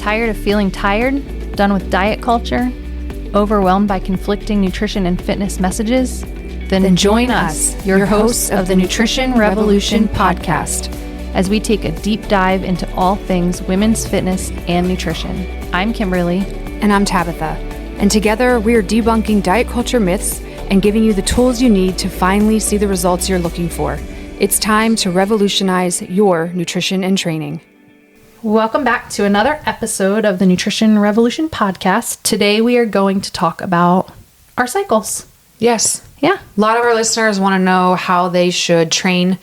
Tired of feeling tired? Done with diet culture? Overwhelmed by conflicting nutrition and fitness messages? Then join us, your hosts of the Nutrition Revolution podcast, as we take a deep dive into all things women's fitness and nutrition. I'm Kimberly. And I'm Tabitha. And together we are debunking diet culture myths and giving you the tools you need to finally see the results you're looking for. It's time to revolutionize your nutrition and training. Welcome back to another episode of the Nutrition Revolution podcast. Today we are going to talk about our cycles. Yes. Yeah. A lot of our listeners want to know how they should train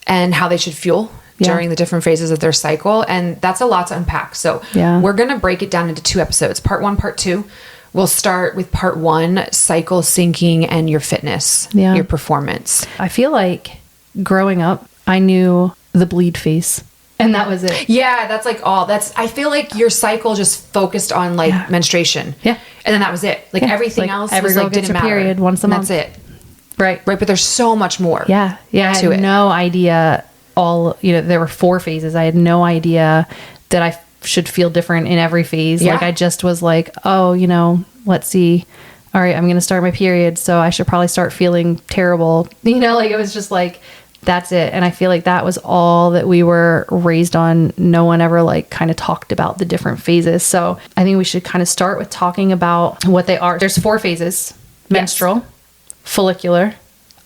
and how they should fuel during the different phases of their cycle. And that's a lot to unpack. So we're going to break it down into 2 episodes, part 1, part 2. We'll start with part 1, cycle syncing and your fitness, your performance. I feel like growing up, I knew the bleed phase. And that was it. Yeah, that's like I feel like your cycle just focused on menstruation. Yeah. And then that was it. Like everything else every girl gets a period once a month. That's it. Right. Right. But there's so much more. Yeah. Yeah. I had no idea there were 4 phases. I had no idea that I should feel different in every phase. Yeah. Like I just was like, let's see. All right, I'm going to start my period. So I should probably start feeling terrible. It was just like, that's it. And I feel like that was all that we were raised on. No one ever kind of talked about the different phases. So I think we should kind of start with talking about what they are. There's 4 phases: menstrual, follicular,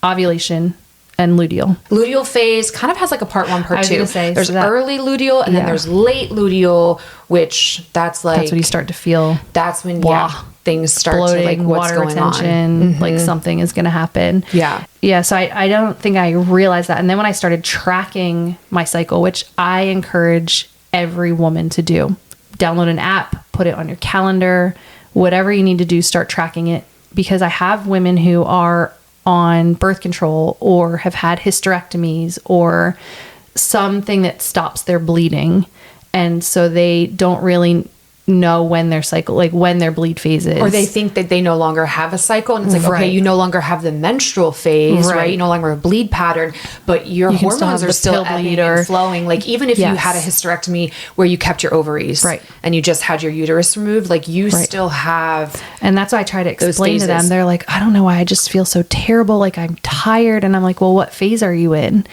ovulation, and luteal. Luteal phase kind of has like a part 1, part 2. There's early luteal and then there's late luteal, which that's when you start to feel. That's when things start bloating, to what's water going retention, on. Something is going to happen. Yeah. Yeah. So I don't think I realized that. And then when I started tracking my cycle, which I encourage every woman to do, download an app, put it on your calendar, whatever you need to do, start tracking it. Because I have women who are on birth control or have had hysterectomies or something that stops their bleeding. And so they don't really know when their cycle, when their bleed phase is. Or they think that they no longer have a cycle. And it's like, okay, you no longer have the menstrual phase, right? You no longer have a bleed pattern, but your hormones are still ebbing and flowing. Even if you had a hysterectomy where you kept your ovaries and you just had your uterus removed, you still have. And that's why I try to explain to them. They're like, I don't know why I just feel so terrible. I'm tired. And I'm like, well, what phase are you in?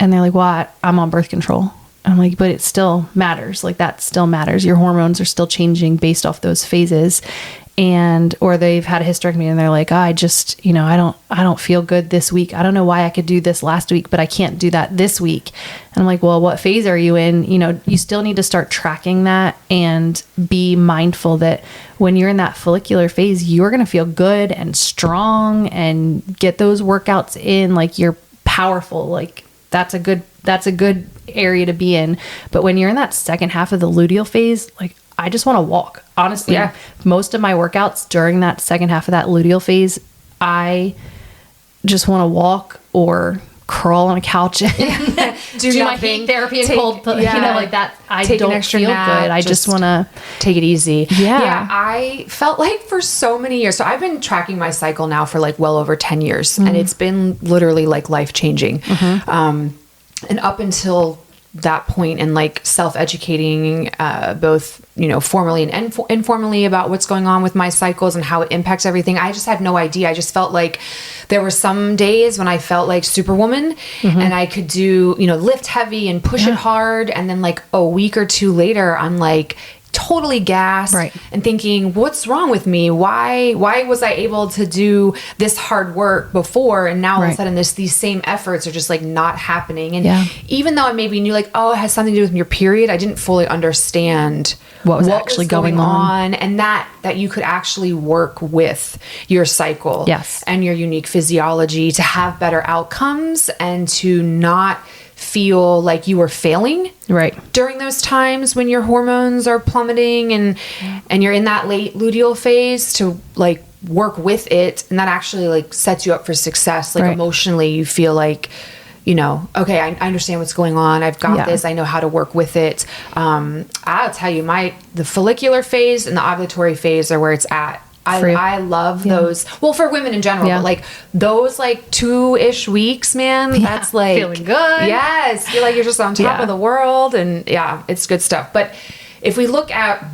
And they're like, well, I'm on birth control. I'm like, but it still matters. That still matters. Your hormones are still changing based off those phases. Or they've had a hysterectomy and they're like, I just, I don't feel good this week. I don't know why I could do this last week, but I can't do that this week. And I'm like, well, what phase are you in? You still need to start tracking that and be mindful that when you're in that follicular phase, you're going to feel good and strong and get those workouts in. You're powerful. That's a good area to be in. But when you're in that second half of the luteal phase, I just want to walk. Honestly, most of my workouts during that second half of that luteal phase, I just want to walk or crawl on a couch and do my heat therapy and cold, that. I don't feel good. I just want to take it easy. Yeah. I felt for so many years. So I've been tracking my cycle now for well over 10 years and it's been literally life changing. And up until that point and self-educating, both, formally and informally about what's going on with my cycles and how it impacts everything. I just had no idea. I just felt there were some days when I felt superwoman and I could do, lift heavy and push it hard. And then a week or 2 later, I'm totally gassed and thinking, what's wrong with me? Why was I able to do this hard work before? And now all of a sudden these same efforts are just not happening. And even though I maybe knew it has something to do with your period, I didn't fully understand what was actually going on. And that you could actually work with your cycle and your unique physiology to have better outcomes and to not feel like you were failing during those times when your hormones are plummeting and you're in that late luteal phase, to work with it. And that actually sets you up for success. Emotionally, you feel okay, I understand what's going on. I've got this. I know how to work with it. I'll tell you, the follicular phase and the ovulatory phase are where it's at. I love those. Well, for women in general, but those 2-ish weeks, man, that's feeling good. Yes. Feel you're just on top of the world. And it's good stuff. But if we look at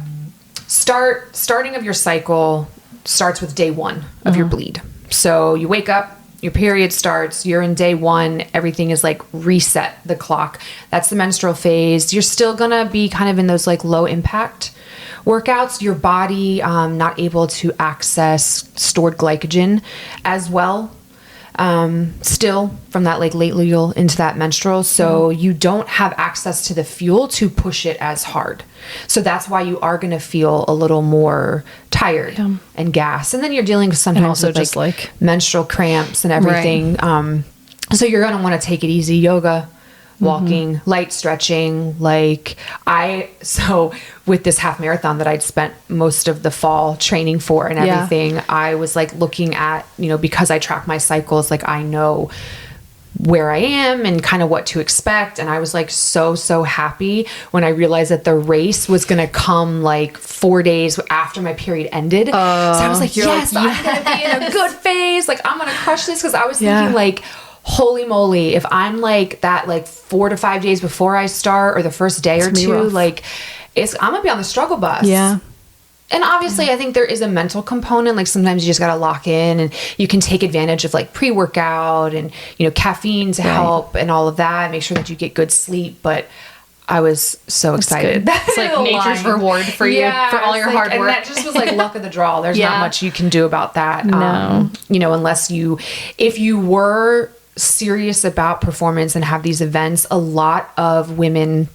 starting of your cycle starts with day 1 of your bleed. So you wake up, your period starts, you're in day 1, everything is like reset the clock. That's the menstrual phase. You're still gonna be kind of in those like low impact workouts, your body not able to access stored glycogen as well. Still from that like late luteal into that menstrual. So you don't have access to the fuel to push it as hard. So that's why you are going to feel a little more tired and gas. And then you're dealing with sometimes also with just like menstrual cramps and everything. Right. So you're going to want to take it easy. Yoga, walking, light stretching. So with this half marathon that I'd spent most of the fall training for and everything, I was like looking at, because I track my cycles, like I know where I am and kind of what to expect. And I was like so happy when I realized that the race was going to come like 4 days after my period ended. So I was like, yes, I'm going to be in a good phase. Like I'm going to crush this. Cause I was thinking like, holy moly, if I'm like that, like 4 to 5 days before I start or the first day or two, rough. Like I'm gonna be on the struggle bus. Yeah. And obviously I think there is a mental component. Like sometimes you just got to lock in and you can take advantage of like pre-workout and, caffeine to help and all of that. Make sure that you get good sleep. But I was so excited. It's like nature's reward for you for all your hard work. And that just was like luck of the draw. There's not much you can do about that. No. Unless if you were serious about performance and have these events, a lot of women,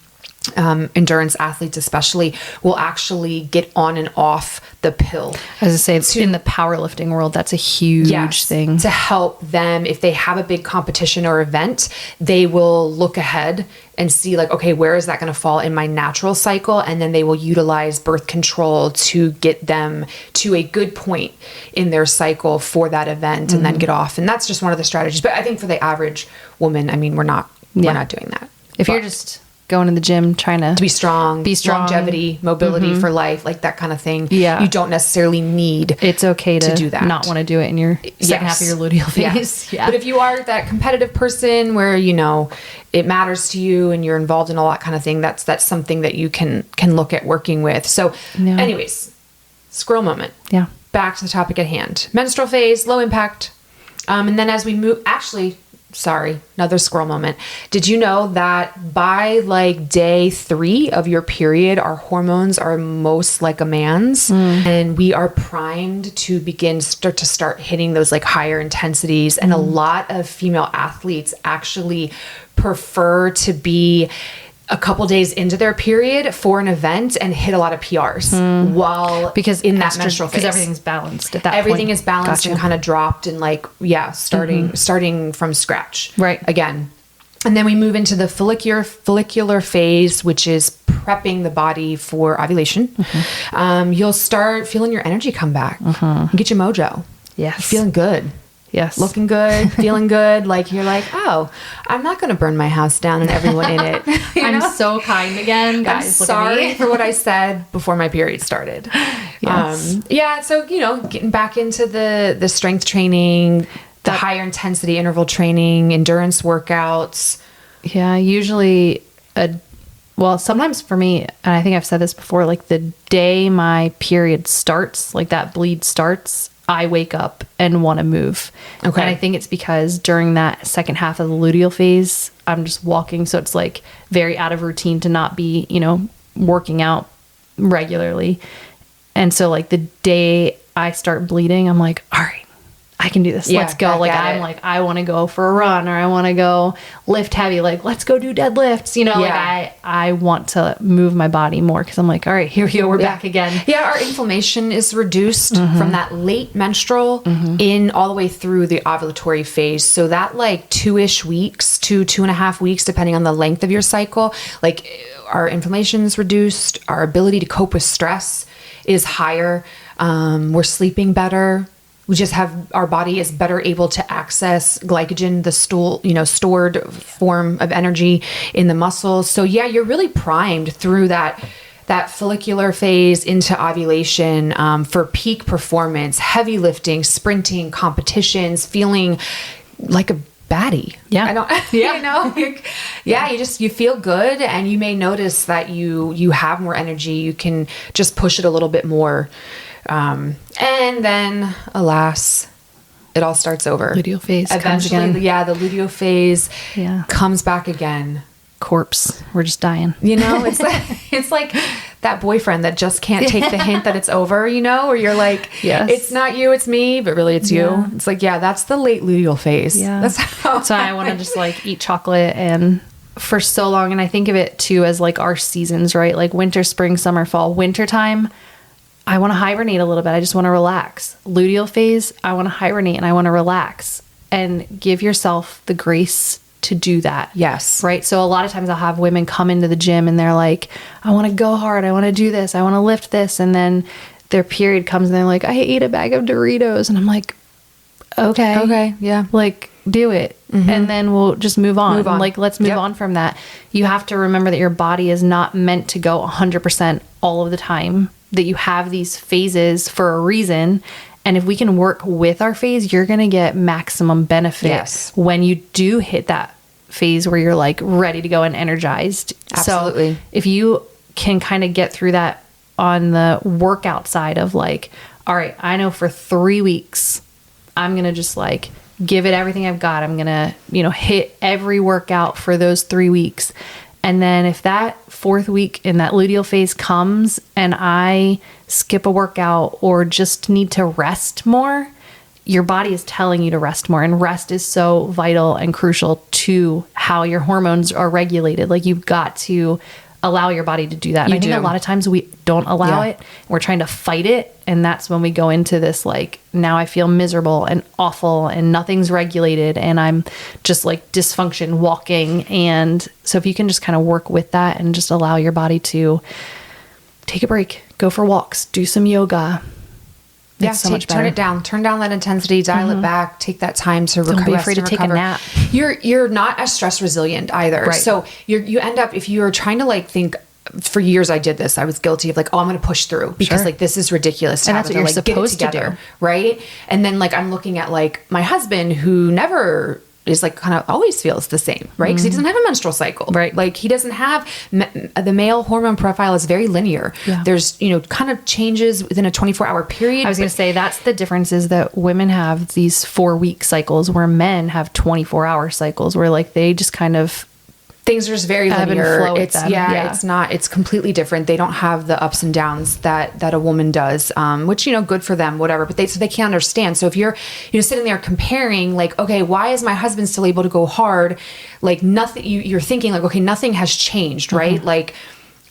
endurance athletes especially, will actually get on and off the pill. As I say, in the powerlifting world, that's a huge thing. To help them, if they have a big competition or event, they will look ahead and see like, okay, where is that going to fall in my natural cycle? And then they will utilize birth control to get them to a good point in their cycle for that event and then get off. And that's just one of the strategies. But I think for the average woman, I mean, we're not doing that. If you're just going to the gym trying to be strong, longevity, mobility for life, like that kind of thing. Yeah. You don't necessarily need it's okay to do that. Not want to do it in your second half of your luteal phase. Yeah. But if you are that competitive person where, it matters to you and you're involved in all that kind of thing, that's something that you can look at working with. So anyways, squirrel moment. Yeah. Back to the topic at hand. Menstrual phase, low impact. And then as we move, another squirrel moment. Did you know that by like day 3 of your period, our hormones are most like a man's and we are primed to start hitting those like higher intensities. And a lot of female athletes actually prefer to be a couple days into their period for an event and hit a lot of PRs because in that menstrual phase. Because everything's balanced at that point. Everything is balanced and kind of dropped and like, starting from scratch. Right. Again. And then we move into the follicular phase, which is prepping the body for ovulation. You'll start feeling your energy come back. Get your mojo. Yes. You're feeling good. Yes. Looking good, feeling good. Like you're like, oh, I'm not going to burn my house down and everyone in it. I'm so kind again, guys. I'm sorry for what I said before my period started. Yes. So, getting back into the strength training, the higher intensity interval training, endurance workouts. Yeah. Usually sometimes for me, and I think I've said this before, like the day my period starts, like that bleed starts, I wake up and want to move. Okay. And I think it's because during that second half of the luteal phase, I'm just walking. So it's like very out of routine to not be, working out regularly. And so like the day I start bleeding, I'm like, all right, I can do this. Let's go. Like I want to go for a run or I want to go lift heavy. Like, let's go do deadlifts. Like I want to move my body more because I'm like, all right, here we go. We're back again. Yeah. Our inflammation is reduced from that late menstrual in all the way through the ovulatory phase. So that like 2-ish weeks to 2.5 weeks, depending on the length of your cycle, like our inflammation is reduced. Our ability to cope with stress is higher. We're sleeping better. We just have, our body is better able to access glycogen, the stored form of energy in the muscles. So yeah, you're really primed through that follicular phase into ovulation for peak performance, heavy lifting, sprinting, competitions, feeling like a baddie. Yeah. I don't, you know, you feel good, and you may notice that you have more energy. You can just push it a little bit more. And then alas, it all starts over. Luteal phase Eventually, comes again. yeah, the luteal phase comes back again. Corpse. We're just dying. You know, it's like that boyfriend that just can't take the hint that it's over, you know, where you're like, yes, it's not you, it's me, but really it's you. It's like, that's the late luteal phase. Yeah. That's how so I want to just like eat chocolate and for so long. And I think of it too as like our seasons, right? Like winter, spring, summer, fall. Wintertime, I want to hibernate a little bit. I just want to relax. Luteal phase, I want to hibernate and I want to relax, and give yourself the grace to do that. Yes. Right. So a lot of times I'll have women come into the gym and they're like, I want to go hard. I want to do this. I want to lift this. And then their period comes and they're like, I ate a bag of Doritos. And I'm like, okay. Yeah. Like, do it. Mm-hmm. And then we'll just move on. Like, let's move on from that. You have to remember that your body is not meant to go 100% all of the time, that you have these phases for a reason. And if we can work with our phase, you're going to get maximum benefit when you do hit that phase where you're like ready to go and energized. Absolutely. So if you can kind of get through that on the workout side of like, all right, I know for 3 weeks, I'm going to just like give it everything I've got. I'm going to, hit every workout for those 3 weeks. And then if that 4th week in that luteal phase comes and I skip a workout or just need to rest more, your body is telling you to rest more. And rest is so vital and crucial to how your hormones are regulated. Like, you've got to allow your body to do that. And I think a lot of times we don't allow it. We're trying to fight it. And that's when we go into this, like, now I feel miserable and awful and nothing's regulated and I'm just like dysfunction walking. And so if you can just kind of work with that and just allow your body to take a break, go for walks, do some yoga. So much better. Turn down that intensity, dial it back, take that time to recover. Don't be afraid to take a nap. You're not as stress resilient either. Right. So you end up, if you're trying to like think, for years I did this, I was guilty of like, I'm going to push through because like, this is ridiculous. And that's what you're like, supposed to do. Right. And then like, I'm looking at like my husband who never is like kind of always feels the same, right? Because he doesn't have a menstrual cycle, right? Like he doesn't have the male hormone profile is very linear. Yeah. There's, kind of changes within a 24-hour period. I was going to say that's the difference, is that women have these 4-week cycles where men have 24-hour cycles where like they just kind of, things are just very linear. It's completely different. They don't have the ups and downs that a woman does, which, good for them, whatever, but they can't understand. So if you're, sitting there comparing like, okay, why is my husband still able to go hard? Like nothing, you're thinking like, okay, nothing has changed, right? Mm-hmm. Like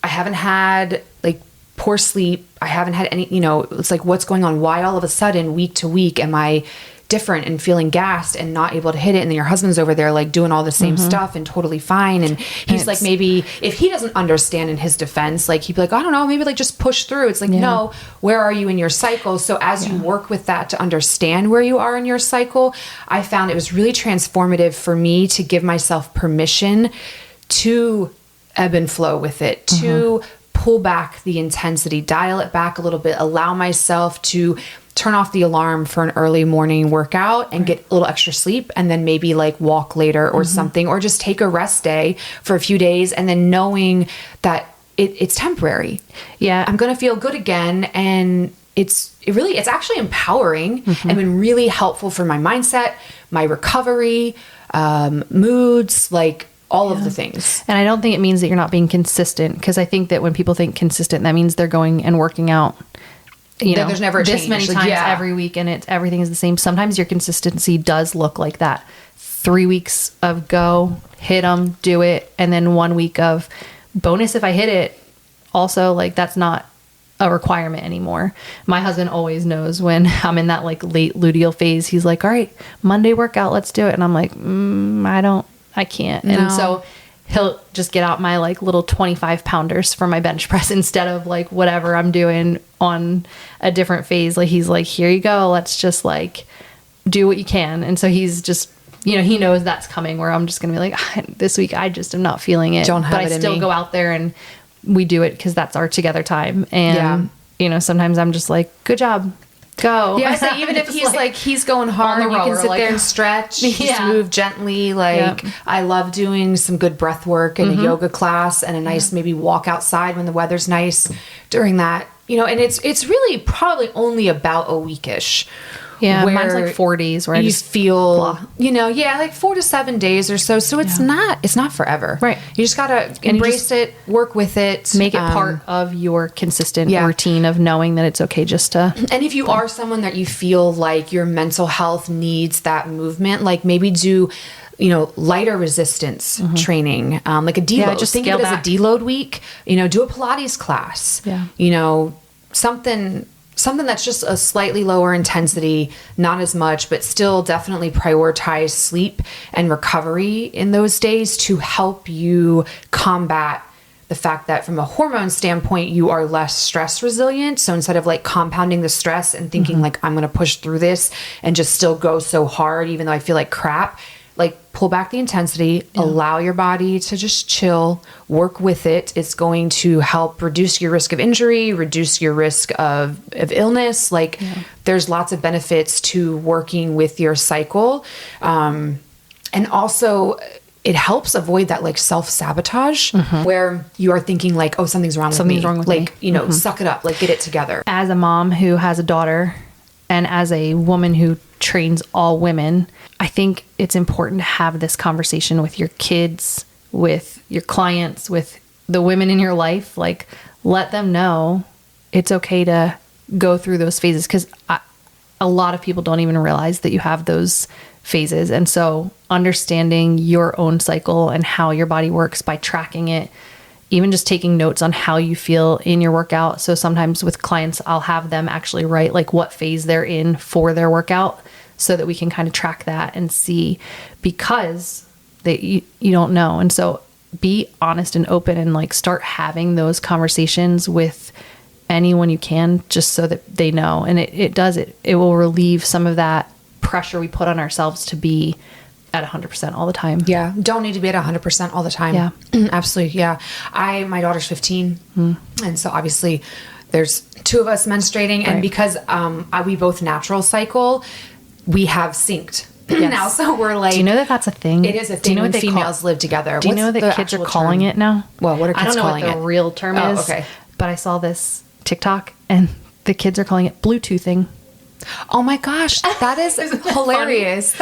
I haven't had like poor sleep. I haven't had any, it's like, what's going on? Why all of a sudden week to week am I different and feeling gassed and not able to hit it? And then your husband's over there like doing all the same stuff and totally fine. And he's like, maybe if he doesn't understand in his defense, like he'd be like, I don't know, maybe like just push through. It's like, no, where are you in your cycle? So as you work with that to understand where you are in your cycle, I found it was really transformative for me to give myself permission to ebb and flow with it, to pull back the intensity, dial it back a little bit, allow myself to turn off the alarm for an early morning workout and get a little extra sleep, and then maybe like walk later or something, or just take a rest day for a few days, and then knowing that it's temporary. Yeah. I'm going to feel good again. And it's actually empowering and been really helpful for my mindset, my recovery, moods, like all of the things. And I don't think it means that you're not being consistent, because I think that when people think consistent, that means they're going and working out, there's never a this change. many times every week, and everything is the same. Sometimes your consistency does look like that. 3 weeks of go, hit them, do it. And then 1 week of bonus if I hit it. Also, like, that's not a requirement anymore. My husband always knows when I'm in that like late luteal phase. He's like, all right, Monday workout, let's do it. And I'm like, I can't. No. And so he'll just get out my like little 25 pounders for my bench press instead of like whatever I'm doing on a different phase. Like, he's like, here you go. Let's just like do what you can. And so he's just, he knows that's coming, where I'm just going to be like, this week I just am not feeling it. But I still go out there and we do it because that's our together time. And, sometimes I'm just like, good job. go. Yeah, so even if he's like he's going hard, you can sit there and stretch, just move gently. Like I love doing some good breath work and a yoga class and a nice maybe walk outside when the weather's nice during that. And it's really probably only about a weekish. Yeah, mine's like 4 days where I just feel, like 4 to 7 days or so. So it's not forever. Right. You just got to embrace it, work with it. Make it part of your consistent routine of knowing that it's okay just to. And if you are someone that you feel like your mental health needs that movement, like maybe do lighter resistance training, like a deload. Yeah, just think of it as a deload week. Do a Pilates class. Yeah. Something that's just a slightly lower intensity, not as much, but still definitely prioritize sleep and recovery in those days to help you combat the fact that from a hormone standpoint, you are less stress resilient. So instead of like compounding the stress and thinking like, I'm going to push through this and just still go so hard, even though I feel like crap, like pull back the intensity, allow your body to just chill, work with it. It's going to help reduce your risk of injury, reduce your risk of illness. Like there's lots of benefits to working with your cycle. And also it helps avoid that like self-sabotage where you are thinking like, oh, something's wrong with me. Like, suck it up, like get it together. As a mom who has a daughter and as a woman who trains all women, I think it's important to have this conversation with your kids, with your clients, with the women in your life. Like, let them know it's okay to go through those phases, because a lot of people don't even realize that you have those phases. And so understanding your own cycle and how your body works by tracking it, even just taking notes on how you feel in your workout. So sometimes with clients, I'll have them actually write like what phase they're in for their workout so that we can kind of track that and see, because you don't know. And so be honest and open and like start having those conversations with anyone you can, just so that they know. And it will relieve some of that pressure we put on ourselves to be at 100% all the time. Yeah. Don't need to be at 100% all the time. Yeah. Absolutely. Yeah. My daughter's 15. And so obviously there's two of us menstruating. And because we both natural cycle, we have synced now. So we're like, do you know that that's a thing? It is a thing. Do you know when females live together? Do you know that kids are calling it now? Well, what are kids calling it? I don't know what the real term is. Okay. But I saw this TikTok and the kids are calling it Bluetoothing. Oh my gosh, that is hilarious.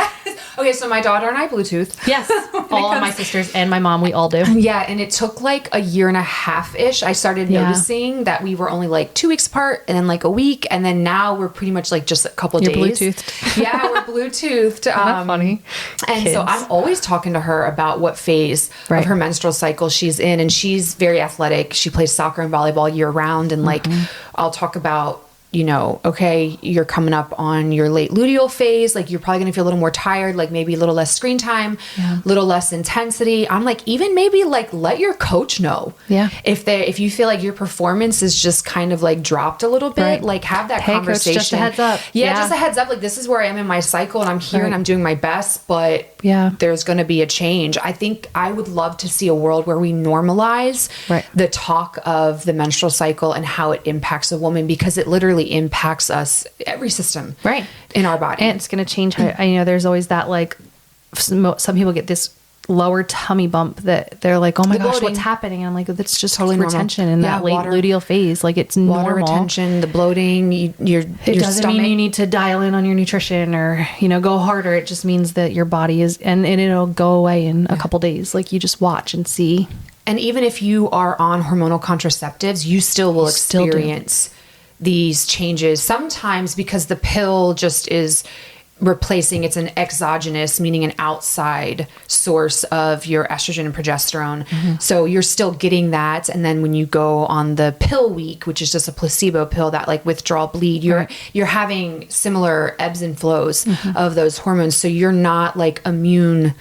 Okay, so my daughter and I Bluetooth. Yes, all of my sisters and my mom, we all do. Yeah, and it took like a year and a half-ish. I started noticing that we were only like 2 weeks apart and then like a week. And then now we're pretty much like just a couple days. Bluetoothed. Yeah, we're Bluetoothed. That's funny. And Kids. so I'm always talking to her about what phase of her menstrual cycle she's in. And she's very athletic. She plays soccer and volleyball year round. And like, I'll talk about, okay, you're coming up on your late luteal phase. Like you're probably going to feel a little more tired, like maybe a little less screen time, a little less intensity. I'm like, even maybe like let your coach know. Yeah. If you feel like your performance is just kind of like dropped a little bit, like have that conversation. Coach, just a heads up. Yeah, just a heads up. Like this is where I am in my cycle and I'm here and I'm doing my best, but there's going to be a change. I think I would love to see a world where we normalize the talk of the menstrual cycle and how it impacts a woman, because it literally impacts us, every system in our body. And it's going to change how, there's always that, like, some people get this lower tummy bump that they're like, oh my gosh, what's happening? And I'm like, that's just totally retention in that late luteal phase. Like it's water normal. Retention, the bloating, your doesn't stomach. mean you need to dial in on your nutrition or, go harder. It just means that your body is, and it'll go away in a couple days. Like you just watch and see. And even if you are on hormonal contraceptives, you still will experience these changes sometimes, because the pill just is replacing, it's an exogenous, meaning an outside source of your estrogen and progesterone. So you're still getting that. And then when you go on the pill week, which is just a placebo pill, that like withdrawal bleed, you're having similar ebbs and flows of those hormones. So you're not like immune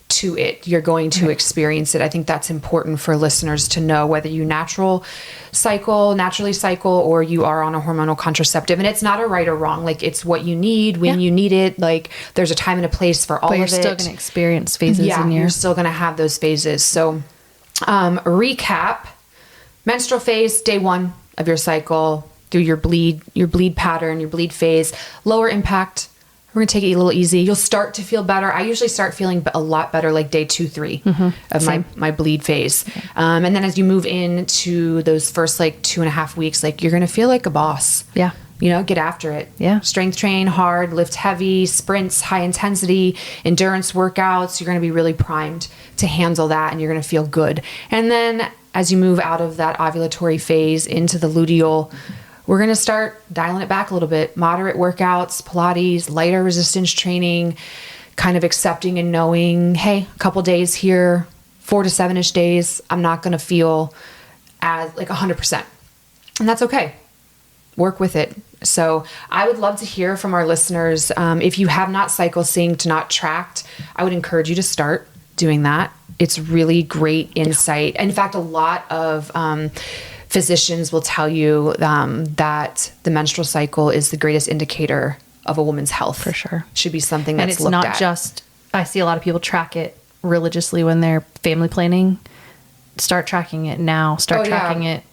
to it. You're going to experience it. I think that's important for listeners to know, whether you naturally cycle, or you are on a hormonal contraceptive. And it's not a right or wrong. Like it's what you need when you need it. Like there's a time and a place for all of it. But you're still going to experience phases. Yeah, you're still going to have those phases. So recap, menstrual phase, day 1 of your cycle. through your bleed pattern, your bleed phase. Lower impact. We're going to take it a little easy. You'll start to feel better. I usually start feeling a lot better like day 2, 3 of my bleed phase. And then as you move into those first like 2.5 weeks, like you're going to feel like a boss. Yeah. You know, get after it. Yeah. Strength train hard, lift heavy, sprints, high intensity, endurance workouts. You're going to be really primed to handle that, and you're going to feel good. And then as you move out of that ovulatory phase into the luteal, we're going to start dialing it back a little bit. Moderate workouts, Pilates, lighter resistance training, kind of accepting and knowing, hey, a couple days here, 4 to 7-ish days, I'm not going to feel as like 100%. And that's okay. Work with it. So I would love to hear from our listeners. If you have not cycle synced, not tracked, I would encourage you to start doing that. It's really great insight. In fact, a lot of physicians will tell you that the menstrual cycle is the greatest indicator of a woman's health. For sure. Should be something that's and it's looked not at. just, I see a lot of people track it religiously when they're family planning. Start tracking it now. Start tracking it.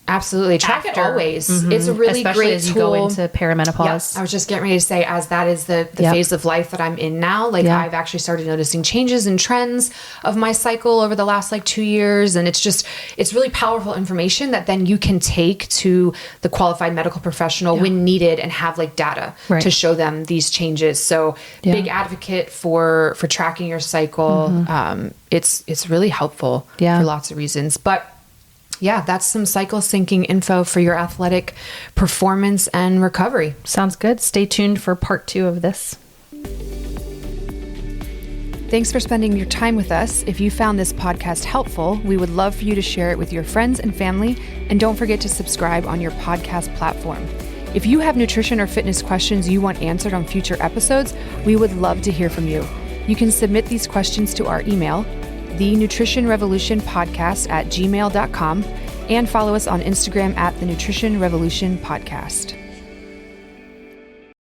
Absolutely. Track after. it always. It's a really Especially great as you tool. go into perimenopause. Yep. I was just getting ready to say, as that is the phase of life that I'm in now, like I've actually started noticing changes and trends of my cycle over the last like 2 years. And it's really powerful information that then you can take to the qualified medical professional when needed and have like data to show them these changes. So big advocate for tracking your cycle. It's really helpful for lots of reasons. But yeah, that's some cycle syncing info for your athletic performance and recovery. Sounds good. Stay tuned for part 2 of this. Thanks for spending your time with us. If you found this podcast helpful, we would love for you to share it with your friends and family. And don't forget to subscribe on your podcast platform. If you have nutrition or fitness questions you want answered on future episodes, we would love to hear from you. You can submit these questions to our email, Thenutritionrevolutionpodcast@gmail.com, and follow us on Instagram @TheNutritionRevolutionPodcast.